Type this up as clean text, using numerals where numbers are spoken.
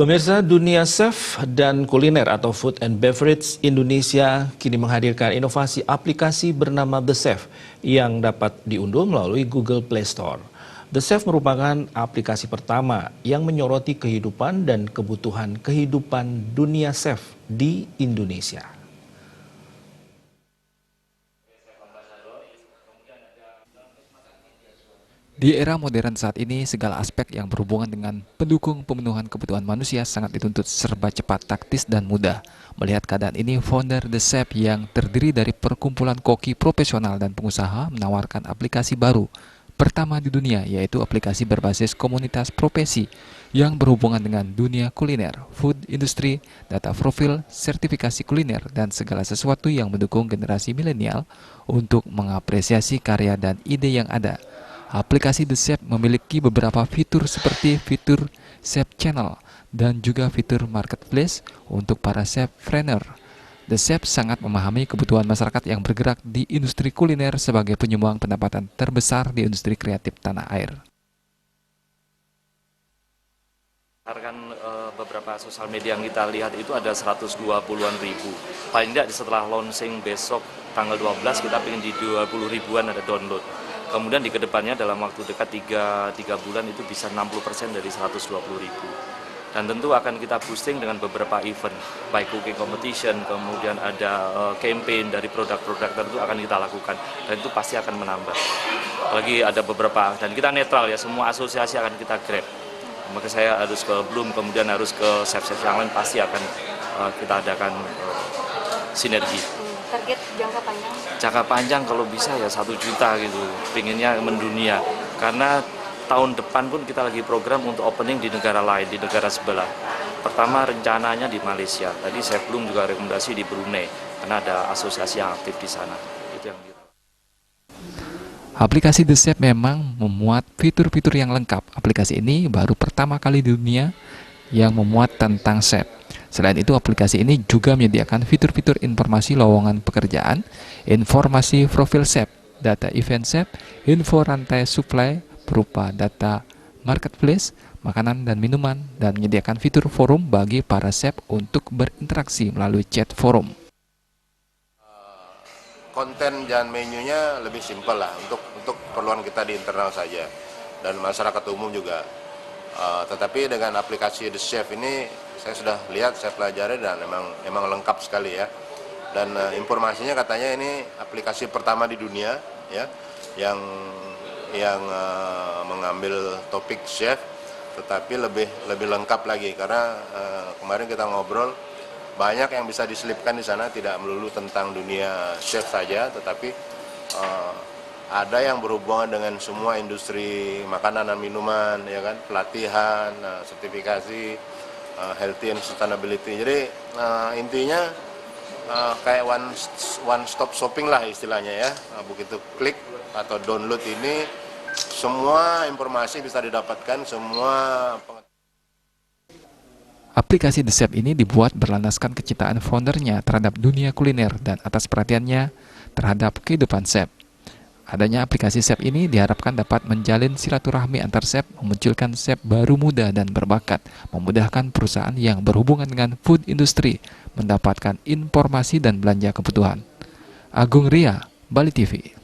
Pemirsa, dunia chef dan kuliner atau Food and Beverage Indonesia kini menghadirkan inovasi aplikasi bernama The Chef yang dapat diunduh melalui Google Play Store. The Chef merupakan aplikasi pertama yang menyoroti kehidupan dan kebutuhan kehidupan dunia chef di Indonesia. Di era modern saat ini, segala aspek yang berhubungan dengan pendukung pemenuhan kebutuhan manusia sangat dituntut serba cepat, taktis, dan mudah. Melihat keadaan ini, founder The Chef yang terdiri dari perkumpulan koki profesional dan pengusaha menawarkan aplikasi baru pertama di dunia, yaitu aplikasi berbasis komunitas profesi yang berhubungan dengan dunia kuliner, food industry, data profil, sertifikasi kuliner, dan segala sesuatu yang mendukung generasi milenial untuk mengapresiasi karya dan ide yang ada. Aplikasi The Chef memiliki beberapa fitur seperti fitur Chef Channel dan juga fitur Marketplace untuk para chefpreneur. The Chef sangat memahami kebutuhan masyarakat yang bergerak di industri kuliner sebagai penyumbang pendapatan terbesar di industri kreatif tanah air. Beberapa sosial media yang kita lihat itu ada 120-an ribu. Paling tidak setelah launching besok tanggal 12 kita ingin di 20 ribuan ada download. Kemudian di kedepannya dalam waktu dekat 3 bulan itu bisa 60% dari 120 ribu. Dan tentu akan kita boosting dengan beberapa event, baik cooking competition, kemudian ada campaign dari produk-produk tertentu akan kita lakukan. Dan itu pasti akan menambah. Apalagi ada beberapa, dan kita netral ya, semua asosiasi akan kita grab. Maka saya harus ke Bloom, kemudian harus ke chef-chef yang lain, pasti akan kita adakan sinergi. Target jangka panjang? Jangka panjang kalau bisa ya 1 juta gitu, pinginnya mendunia. Karena tahun depan pun kita lagi program untuk opening di negara lain, di negara sebelah. Pertama rencananya di Malaysia, tadi saya belum juga rekomendasi di Brunei, karena ada asosiasi yang aktif di sana. Itu yang kita. Aplikasi The Chef memang memuat fitur-fitur yang lengkap. Aplikasi ini baru pertama kali di dunia yang memuat tentang chef. Selain itu, aplikasi ini juga menyediakan fitur-fitur informasi lowongan pekerjaan, informasi profil chef, data event chef, info rantai supply berupa data marketplace, makanan dan minuman, dan menyediakan fitur forum bagi para chef untuk berinteraksi melalui chat forum. Konten dan menunya lebih simpel lah untuk keperluan kita di internal saja dan masyarakat umum juga. Tetapi dengan aplikasi The Chef ini saya sudah lihat, saya pelajari dan memang lengkap sekali ya. Dan informasinya katanya ini aplikasi pertama di dunia ya yang mengambil topik chef, tetapi lebih lengkap lagi karena kemarin kita ngobrol banyak yang bisa diselipkan di sana, tidak melulu tentang dunia chef saja, tetapi ada yang berhubungan dengan semua industri makanan dan minuman, ya kan, pelatihan, sertifikasi, healthy and sustainability. Jadi intinya kayak one stop shopping lah istilahnya ya. Begitu klik atau download ini, semua informasi bisa didapatkan, semua. Aplikasi The Chef ini dibuat berlandaskan kecintaan foundernya terhadap dunia kuliner dan atas perhatiannya terhadap kehidupan chef. Adanya aplikasi chef ini diharapkan dapat menjalin silaturahmi antar chef, memunculkan chef baru muda dan berbakat, memudahkan perusahaan yang berhubungan dengan food industry mendapatkan informasi dan belanja kebutuhan. Agung Ria, Bali TV.